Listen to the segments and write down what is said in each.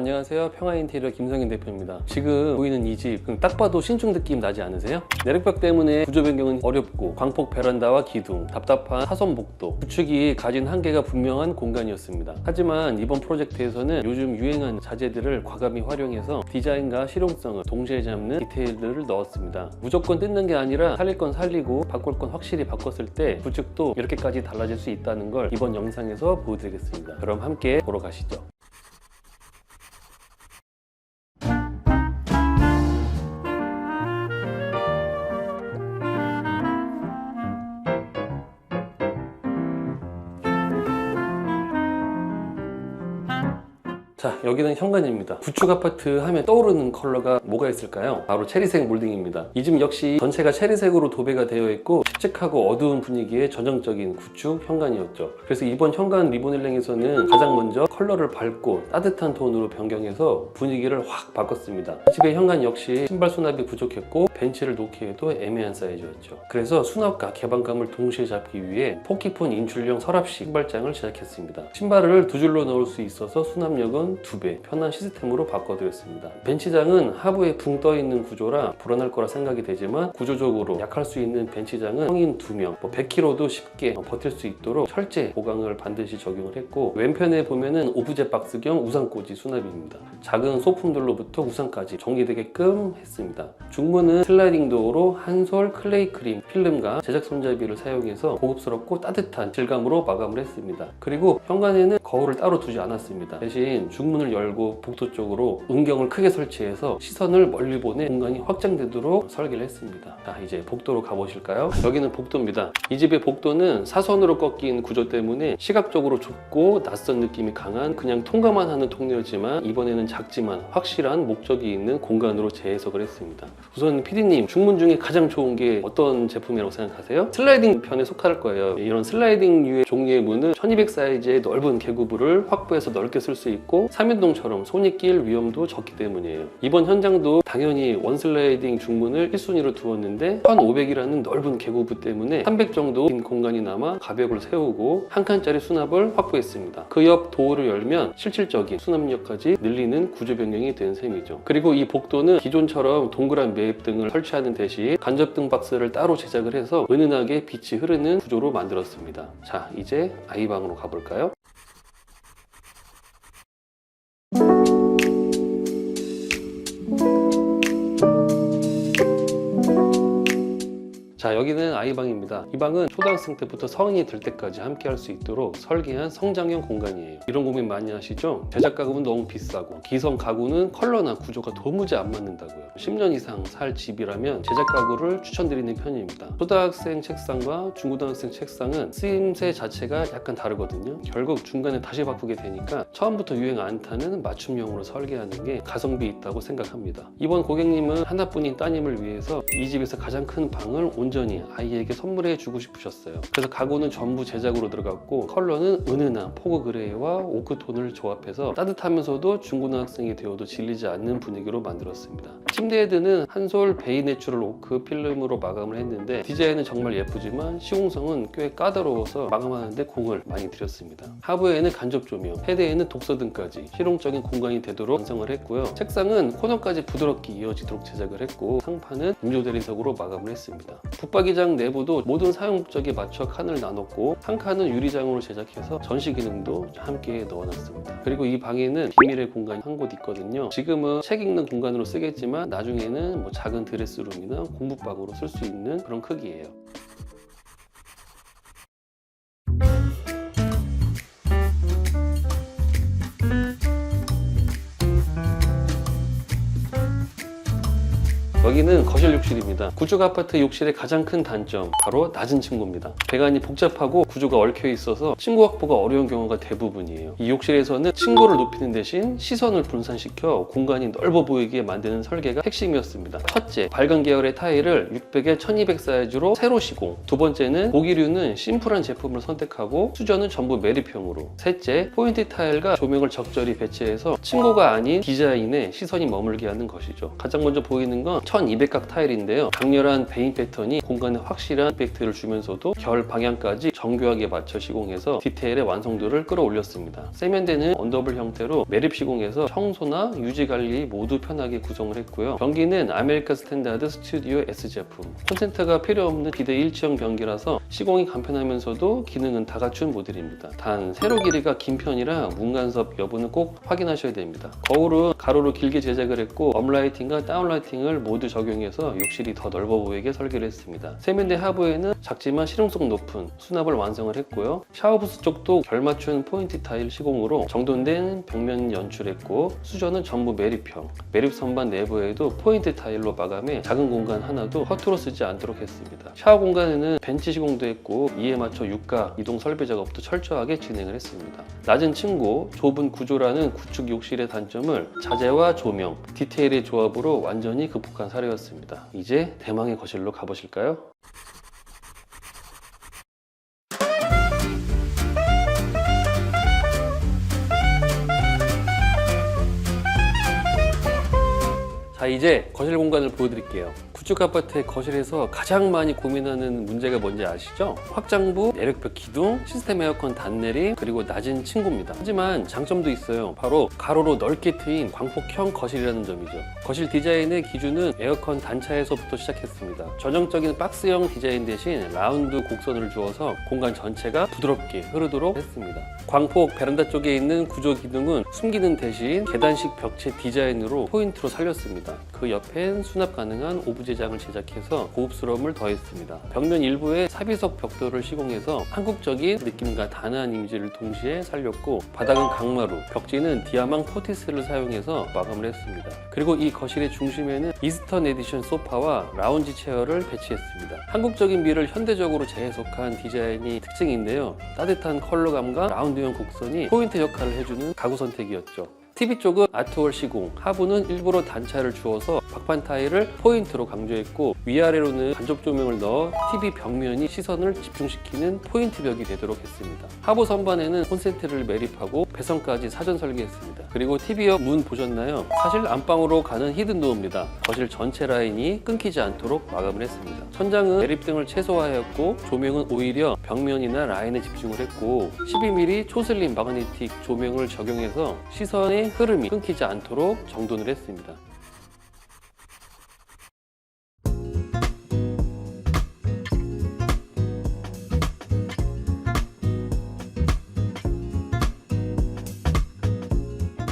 안녕하세요. 평화인테리어 김성인 대표입니다. 지금 보이는 이 집 딱 봐도 신축 느낌 나지 않으세요? 내력벽 때문에 구조 변경은 어렵고 광폭 베란다와 기둥, 답답한 사선 복도, 구축이 가진 한계가 분명한 공간이었습니다. 하지만 이번 프로젝트에서는 요즘 유행하는 자재들을 과감히 활용해서 디자인과 실용성을 동시에 잡는 디테일들을 넣었습니다. 무조건 뜯는 게 아니라 살릴 건 살리고 바꿀 건 확실히 바꿨을 때 구축도 이렇게까지 달라질 수 있다는 걸 이번 영상에서 보여드리겠습니다. 그럼 함께 보러 가시죠. 자, 여기는 현관입니다. 구축 아파트 하면 떠오르는 컬러가 뭐가 있을까요? 바로 체리색 몰딩입니다. 이 집 역시 전체가 체리색으로 도배가 되어 있고 칙칙하고 어두운 분위기의 전형적인 구축 현관이었죠. 그래서 이번 현관 리모델링에서는 가장 먼저 컬러를 밝고 따뜻한 톤으로 변경해서 분위기를 확 바꿨습니다. 이 집의 현관 역시 신발 수납이 부족했고 벤치를 놓기에도 애매한 사이즈였죠. 그래서 수납과 개방감을 동시에 잡기 위해 폭 깊은 인출형 서랍식 신발장을 제작했습니다. 신발을 두 줄로 넣을 수 있어서 수납력은 2배 편한 시스템으로 바꿔드렸습니다. 벤치장은 하부에 붕 떠있는 구조라 불안할 거라 생각이 되지만 구조적으로 약할 수 있는 벤치장은 성인 2명, 100kg도 쉽게 버틸 수 있도록 철제 보강을 반드시 적용을 했고, 왼편에 보면은 오브제 박스경 우산꽂이 수납입니다. 작은 소품들로부터 우산까지 정리되게끔 했습니다. 중문은 슬라이딩 도어로 한솔 클레이 크림 필름과 제작 손잡이를 사용해서 고급스럽고 따뜻한 질감으로 마감을 했습니다. 그리고 현관에는 거울을 따로 두지 않았습니다. 대신 중문을 열고 복도 쪽으로 은경을 크게 설치해서 시선을 멀리 보내 공간이 확장되도록 설계를 했습니다. 자, 이제 복도로 가보실까요? 여기는 복도입니다. 이 집의 복도는 사선으로 꺾인 구조 때문에 시각적으로 좁고 낯선 느낌이 강한 그냥 통과만 하는 통로였지만 이번에는 작지만 확실한 목적이 있는 공간으로 재해석을 했습니다. 우선 PD님, 중문 중에 가장 좋은 게 어떤 제품이라고 생각하세요? 슬라이딩 편에 속할 거예요. 이런 슬라이딩류의 종류의 문은 1200 사이즈의 넓은 개구부를 확보해서 넓게 쓸 수 있고 3인동처럼 손이 낄 위험도 적기 때문이에요. 이번 현장도 당연히 원슬라이딩 중문을 1순위로 두었는데 1500이라는 넓은 개구부 때문에 300 정도 빈 공간이 남아 가벽을 세우고 한 칸짜리 수납을 확보했습니다. 그 옆 도어를 열면 실질적인 수납력까지 늘리는 구조 변경이 된 셈이죠. 그리고 이 복도는 기존처럼 동그란 매입 등을 설치하는 대신 간접등 박스를 따로 제작을 해서 은은하게 빛이 흐르는 구조로 만들었습니다. 자, 이제 아이방으로 가볼까요? 자, 여기는 아이방입니다. 이 방은 초등학생 때부터 성인이 될 때까지 함께 할 수 있도록 설계한 성장형 공간이에요. 이런 고민 많이 하시죠? 제작 가구는 너무 비싸고 기성 가구는 컬러나 구조가 도무지 안 맞는다고요. 10년 이상 살 집이라면 제작 가구를 추천드리는 편입니다. 초등학생 책상과 중고등학생 책상은 쓰임새 자체가 약간 다르거든요. 결국 중간에 다시 바꾸게 되니까 처음부터 유행 안 타는 맞춤형으로 설계하는 게 가성비 있다고 생각합니다. 이번 고객님은 하나뿐인 따님을 위해서 이 집에서 가장 큰 방을 온전히 아이에게 선물해 주고 싶으셨어요. 그래서 가구는 전부 제작으로 들어갔고 컬러는 은은한 포그 그레이와 오크톤을 조합해서 따뜻하면서도 중고등학생이 되어도 질리지 않는 분위기로 만들었습니다. 침대 헤드는 한솔 베이 내추럴 오크 필름으로 마감을 했는데 디자인은 정말 예쁘지만 시공성은 꽤 까다로워서 마감하는데 공을 많이 들였습니다. 하부에는 간접 조명, 헤드에는 독서등까지 실용적인 공간이 되도록 완성을 했고요. 책상은 코너까지 부드럽게 이어지도록 제작을 했고 상판은 음조 대리석으로 마감을 했습니다. 붙박이장 내부도 모든 사용 목적에 맞춰 칸을 나눴고 한 칸은 유리장으로 제작해서 전시 기능도 함께 넣어놨습니다. 그리고 이 방에는 비밀의 공간이 한 곳 있거든요. 지금은 책 읽는 공간으로 쓰겠지만 나중에는 작은 드레스룸이나 공부방으로 쓸 수 있는 그런 크기예요. 여기는 거실 욕실입니다. 구축 아파트 욕실의 가장 큰 단점, 바로 낮은 층고입니다. 배관이 복잡하고 구조가 얽혀 있어서 층고 확보가 어려운 경우가 대부분이에요. 이 욕실에서는 층고를 높이는 대신 시선을 분산시켜 공간이 넓어 보이게 만드는 설계가 핵심이었습니다. 첫째, 밝은 계열의 타일을 600에 1200 사이즈로 세로 시공. 두 번째는 고기류는 심플한 제품을 선택하고 수전은 전부 매립형으로. 셋째, 포인트 타일과 조명을 적절히 배치해서 층고가 아닌 디자인에 시선이 머물게 하는 것이죠. 가장 먼저 보이는 건 1200 1200각 타일인데요. 강렬한 베인 패턴이 공간에 확실한 임팩트를 주면서도 결 방향까지 정교하게 맞춰 시공해서 디테일의 완성도를 끌어올렸습니다. 세면대는 언더블 형태로 매립 시공해서 청소나 유지 관리 모두 편하게 구성을 했고요. 변기는 아메리카 스탠다드 스튜디오 S 제품. 콘센트가 필요 없는 비대 일체형 변기라서 시공이 간편하면서도 기능은 다 갖춘 모델입니다. 단 세로 길이가 긴 편이라 문간섭 여부는 꼭 확인하셔야 됩니다. 거울은 가로로 길게 제작을 했고 업라이팅과 다운라이팅을 모두 적용해서 욕실이 더 넓어 보이게 설계를 했습니다. 세면대 하부에는 작지만 실용성 높은 수납을 완성을 했고요. 샤워부스 쪽도 결맞춘 포인트 타일 시공으로 정돈된 벽면 연출했고 수전은 전부 매립형, 매립 선반 내부에도 포인트 타일로 마감해 작은 공간 하나도 허투루 쓰지 않도록 했습니다. 샤워 공간에는 벤치 시공도 했고 이에 맞춰 유가 이동 설비 작업도 철저하게 진행을 했습니다. 낮은 층고, 좁은 구조라는 구축 욕실의 단점을 자재와 조명, 디테일의 조합으로 완전히 극복한 사례였습니다. 이제 대망의 거실로 가보실까요? 자, 이제 거실 공간을 보여드릴게요. 구축 아파트의 거실에서 가장 많이 고민하는 문제가 뭔지 아시죠? 확장부, 내력벽 기둥, 시스템 에어컨 단내림, 그리고 낮은 층고입니다. 하지만 장점도 있어요. 바로 가로로 넓게 트인 광폭형 거실이라는 점이죠. 거실 디자인의 기준은 에어컨 단차에서부터 시작했습니다. 전형적인 박스형 디자인 대신 라운드 곡선을 주어서 공간 전체가 부드럽게 흐르도록 했습니다. 광폭 베란다 쪽에 있는 구조 기둥은 숨기는 대신 계단식 벽체 디자인으로 포인트로 살렸습니다. 그 옆엔 수납 가능한 오브제장을 제작해서 고급스러움을 더했습니다. 벽면 일부에 사비석 벽돌을 시공해서 한국적인 느낌과 단아한 이미지를 동시에 살렸고 바닥은 강마루, 벽지는 디아망 포티스를 사용해서 마감을 했습니다. 그리고 이 거실의 중심에는 이스턴 에디션 소파와 라운지 체어를 배치했습니다. 한국적인 미를 현대적으로 재해석한 디자인이 특징인데요. 따뜻한 컬러감과 라운드형 곡선이 포인트 역할을 해주는 가구 선택이었죠. TV 쪽은 아트월 시공, 하부는 일부러 단차를 주어서 박판 타일을 포인트로 강조했고 위아래로는 간접 조명을 넣어 TV 벽면이 시선을 집중시키는 포인트 벽이 되도록 했습니다. 하부 선반에는 콘센트를 매립하고 배선까지 사전 설계했습니다. 그리고 TV 옆 문 보셨나요? 사실 안방으로 가는 히든 도어입니다. 거실 전체 라인이 끊기지 않도록 마감을 했습니다. 천장은 매립등을 최소화하였고 조명은 오히려 벽면이나 라인에 집중을 했고 12mm 초슬림 마그네틱 조명을 적용해서 시선의 흐름이 끊기지 않도록 정돈을 했습니다.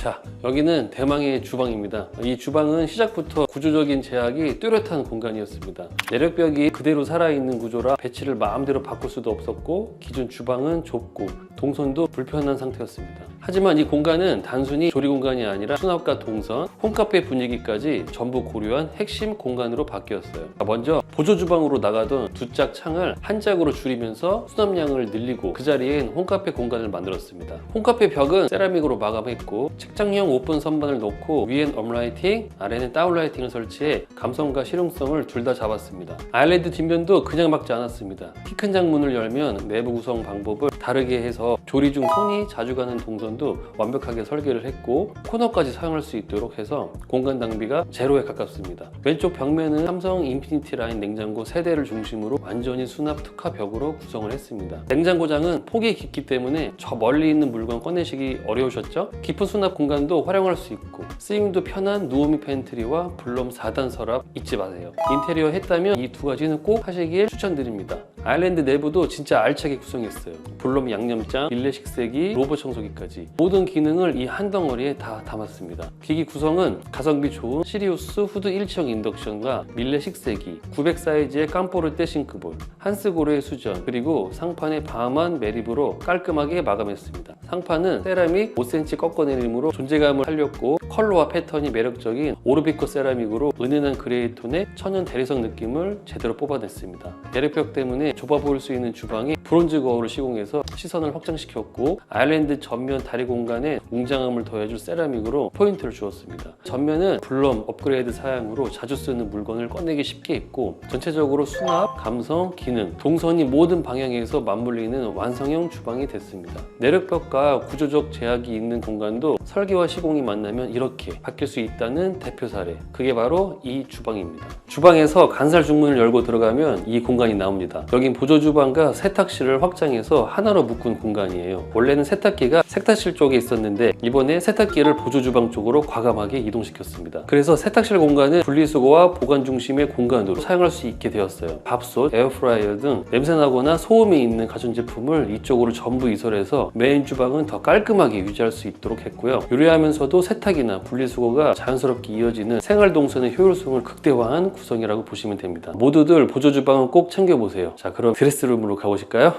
자, 여기는 대망의 주방입니다. 이 주방은 시작부터 구조적인 제약이 뚜렷한 공간이었습니다. 내력벽이 그대로 살아있는 구조라 배치를 마음대로 바꿀 수도 없었고 기존 주방은 좁고 동선도 불편한 상태였습니다. 하지만 이 공간은 단순히 조리 공간이 아니라 수납과 동선, 홈카페 분위기까지 전부 고려한 핵심 공간으로 바뀌었어요. 먼저 보조 주방으로 나가던 두 짝 창을 한 짝으로 줄이면서 수납량을 늘리고 그 자리엔 홈카페 공간을 만들었습니다. 홈카페 벽은 세라믹으로 마감했고 책장형 오픈 선반을 놓고 위엔 업라이팅, 아래는 다운라이팅을 설치해 감성과 실용성을 둘 다 잡았습니다. 아일랜드 뒷면도 그냥 막지 않았습니다. 키 큰 장문을 열면 내부 구성 방법을 다르게 해서 조리 중 손이 자주 가는 동선도 완벽하게 설계를 했고 코너까지 사용할 수 있도록 해서 공간 낭비가 제로에 가깝습니다. 왼쪽 벽면은 삼성 인피니티 라인 냉장고 세대를 중심으로 완전히 수납 특화 벽으로 구성을 했습니다. 냉장고장은 폭이 깊기 때문에 저 멀리 있는 물건 꺼내시기 어려우셨죠? 깊은 수납 공간도 활용할 수 있고 스윙도 편한 누오미 팬트리와 블럼 4단 서랍 잊지 마세요. 인테리어 했다면 이 두 가지는 꼭 하시길 추천드립니다. 아일랜드 내부도 진짜 알차게 구성했어요. 블럼 양념장, 밀레 식세기, 로봇 청소기까지 모든 기능을 이 한 덩어리에 다 담았습니다. 기기 구성은 가성비 좋은 시리우스 후드 일체형 인덕션과 밀레 식세기, 900 사이즈의 깜포르테 싱크볼, 한스고르의 수전, 그리고 상판의 바하만 매립으로 깔끔하게 마감했습니다. 상판은 세라믹 5cm 꺾어내림으로 존재감을 살렸고 컬러와 패턴이 매력적인 오르비코 세라믹으로 은은한 그레이 톤의 천연 대리석 느낌을 제대로 뽑아냈습니다. 내력벽 때문에 좁아 보일 수 있는 주방이 브론즈 거울을 시공해서 시선을 확장시켰고, 아일랜드 전면 다리 공간에 웅장함을 더해줄 세라믹으로 포인트를 주었습니다. 전면은 블럼 업그레이드 사양으로 자주 쓰는 물건을 꺼내기 쉽게 했고, 전체적으로 수납, 감성, 기능, 동선이 모든 방향에서 맞물리는 완성형 주방이 됐습니다. 내력벽과 구조적 제약이 있는 공간도 설계와 시공이 만나면 이렇게 바뀔 수 있다는 대표 사례, 그게 바로 이 주방입니다. 주방에서 간살 중문을 열고 들어가면 이 공간이 나옵니다. 여긴 보조 주방과 세탁실을 확장해서 하나로 묶은 공간이에요. 원래는 세탁기가 세탁실 쪽에 있었는데 이번에 세탁기를 보조 주방 쪽으로 과감하게 이동시켰습니다. 그래서 세탁실 공간은 분리수거와 보관 중심의 공간으로 사용할 수 있게 되었어요. 밥솥, 에어프라이어 등 냄새나거나 소음이 있는 가전제품을 이쪽으로 전부 이설해서 메인 주방은 더 깔끔하게 유지할 수 있도록 했고요. 유리하면서도 세탁이나 분리수거가 자연스럽게 이어지는 생활 동선의 효율성을 극대화한 구성이라고 보시면 됩니다. 모두들 보조 주방은 꼭 챙겨보세요. 자, 그럼 드레스룸으로 가보실까요?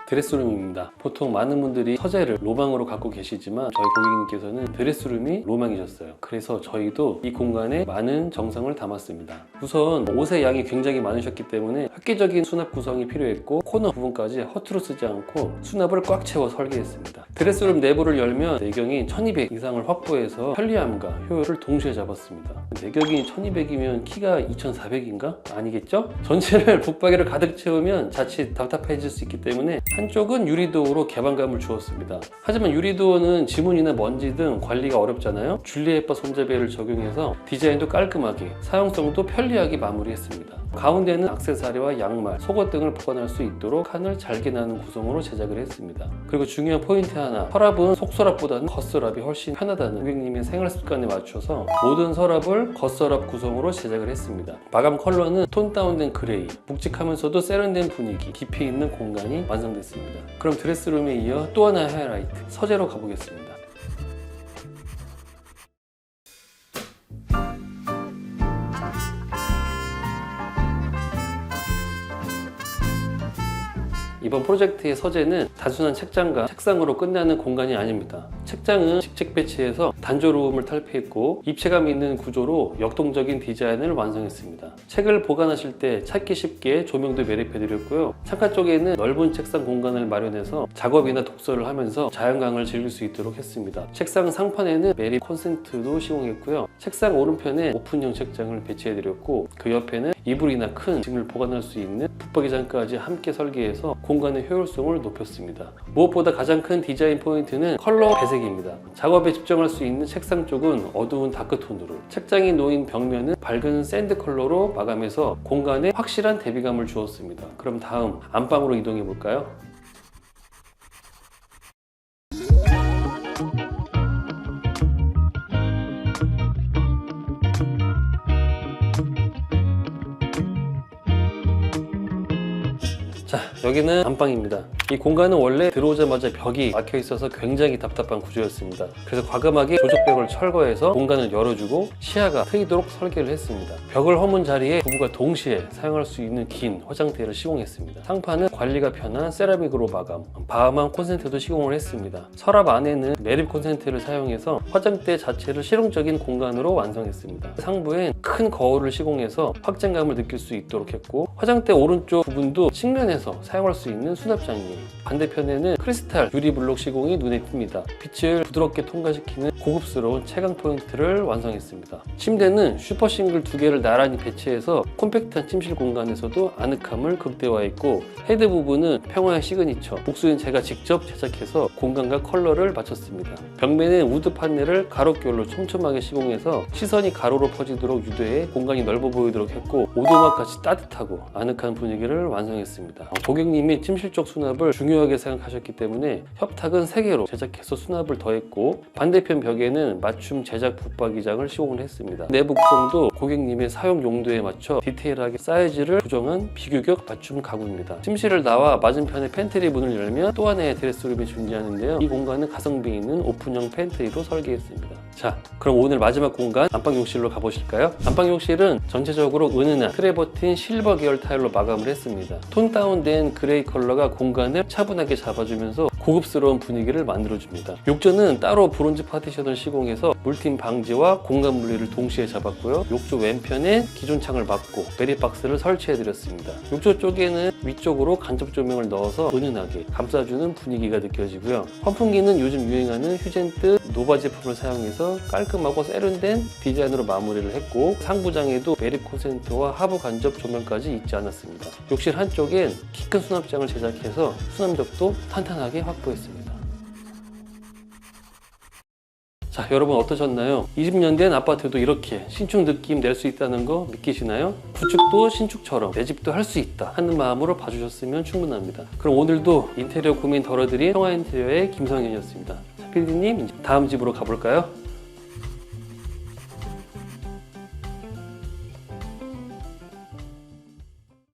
드레스룸입니다. 보통 많은 분들이 서재를 로망으로 갖고 계시지만 저희 고객님께서는 드레스룸이 로망이셨어요. 그래서 저희도 이 공간에 많은 정성을 담았습니다. 우선 옷의 양이 굉장히 많으셨기 때문에 획기적인 수납 구성이 필요했고, 코너 부분까지 허투루 쓰지 않고 수납을 꽉 채워 설계했습니다. 드레스룸 내부를 열면 내경이 1200 이상을 확보해서 편리함과 효율을 동시에 잡았습니다. 내경이 1200이면 키가 2400인가? 아니겠죠? 전체를 붙박이를 가득 채우면 자칫 답답해질 수 있기 때문에 한쪽은 유리도어로 개방감을 주었습니다. 하지만 유리도어는 지문이나 먼지 등 관리가 어렵잖아요. 줄리에빠 손잡이를 적용해서 디자인도 깔끔하게, 사용성도 편리하게 마무리했습니다. 가운데는 액세서리와 양말, 속옷 등을 보관할 수 있도록 칸을 잘게 나는 구성으로 제작을 했습니다. 그리고 중요한 포인트 하나, 서랍은 속서랍보다는 겉서랍이 훨씬 편하다는 고객님의 생활 습관에 맞춰서 모든 서랍을 겉서랍 구성으로 제작을 했습니다. 마감 컬러는 톤 다운된 그레이, 묵직하면서도 세련된 분위기, 깊이 있는 공간이 완성됐습니다. 그럼 드레스룸에 이어 또 하나의 하이라이트, 서재로 가보겠습니다. 이번 프로젝트의 서재는 단순한 책장과 책상으로 끝나는 공간이 아닙니다. 책장은 직책 배치해서 단조로움을 탈피했고, 입체감 있는 구조로 역동적인 디자인을 완성했습니다. 책을 보관하실 때 찾기 쉽게 조명도 매립해드렸고요. 창가 쪽에는 넓은 책상 공간을 마련해서 작업이나 독서를 하면서 자연광을 즐길 수 있도록 했습니다. 책상 상판에는 매립 콘센트도 시공했고요. 책상 오른편에 오픈형 책장을 배치해드렸고, 그 옆에는 이불이나 큰 짐을 보관할 수 있는 붙박이장까지 함께 설계해서 공간의 효율성을 높였습니다. 무엇보다 가장 큰 디자인 포인트는 컬러 배색입니다. 작업에 집중할 수 있는 책상 쪽은 어두운 다크톤으로, 책장이 놓인 벽면은 밝은 샌드 컬러로 마감해서 공간에 확실한 대비감을 주었습니다. 그럼 다음 안방으로 이동해 볼까요? 자, 여기는 안방입니다. 이 공간은 원래 들어오자마자 벽이 막혀 있어서 굉장히 답답한 구조였습니다. 그래서 과감하게 조적벽을 철거해서 공간을 열어주고 시야가 트이도록 설계를 했습니다. 벽을 허문 자리에 부부가 동시에 사용할 수 있는 긴 화장대를 시공했습니다. 상판은 관리가 편한 세라믹으로 마감, 바하만 콘센트도 시공을 했습니다. 서랍 안에는 매립 콘센트를 사용해서 화장대 자체를 실용적인 공간으로 완성했습니다. 상부엔 큰 거울을 시공해서 확장감을 느낄 수 있도록 했고, 화장대 오른쪽 부분도 측면에서 사용할 수 있는 수납장이에요. 반대편에는 크리스탈 유리블록 시공이 눈에 띕니다. 빛을 부드럽게 통과시키는 고급스러운 채광 포인트를 완성했습니다. 침대는 슈퍼 싱글 2개를 나란히 배치해서 콤팩트한 침실 공간에서도 아늑함을 극대화했고, 헤드 부분은 평화의 시그니처 목수인 제가 직접 제작해서 공간과 컬러를 맞췄습니다. 벽면은 우드 판넬을 가로결로 촘촘하게 시공해서 시선이 가로로 퍼지도록 유도해 공간이 넓어 보이도록 했고, 오두막같이 따뜻하고 아늑한 분위기를 완성했습니다. 고객님이 침실 쪽 수납을 중요하게 생각하셨기 때문에 협탁은 3개로 제작해서 수납을 더했고, 반대편 벽에는 맞춤 제작 붙박이장을 시공을 했습니다. 내부 구성도 고객님의 사용 용도에 맞춰 디테일하게 사이즈를 조정한 비규격 맞춤 가구입니다. 침실을 나와 맞은편에 팬트리 문을 열면 또 하나의 드레스룸이 존재하는데요. 이 공간은 가성비 있는 오픈형 팬트리로 설계했습니다. 자, 그럼 오늘 마지막 공간 안방 욕실로 가보실까요? 안방 욕실은 전체적으로 은은한 트래버틴 실버 계열 타일로 마감을 했습니다. 톤 다운된 그레이 컬러가 공간을 차분하게 잡아주면서 고급스러운 분위기를 만들어줍니다. 욕조는 따로 브론즈 파티션을 시공해서 물팀 방지와 공간 분리를 동시에 잡았고요. 욕조 왼편에 기존 창을 막고 베리박스를 설치해드렸습니다. 욕조 쪽에는 위쪽으로 간접 조명을 넣어서 은은하게 감싸주는 분위기가 느껴지고요. 환풍기는 요즘 유행하는 휴젠트 노바 제품을 사용해서 깔끔하고 세련된 디자인으로 마무리를 했고, 상부장에도 메리코센터와 하부 간접 조명까지 있지 않았습니다. 욕실 한쪽엔 키 큰 수납장을 제작해서 수납력도 탄탄하게 확보했습니다. 자, 여러분 어떠셨나요? 20년 된 아파트도 이렇게 신축 느낌 낼 수 있다는 거 믿기시나요? 구축도 신축처럼 내 집도 할 수 있다 하는 마음으로 봐주셨으면 충분합니다. 그럼 오늘도 인테리어 고민 덜어드린 평화인테리어의 김성현이었습니다. 자, PD님, 다음 집으로 가볼까요?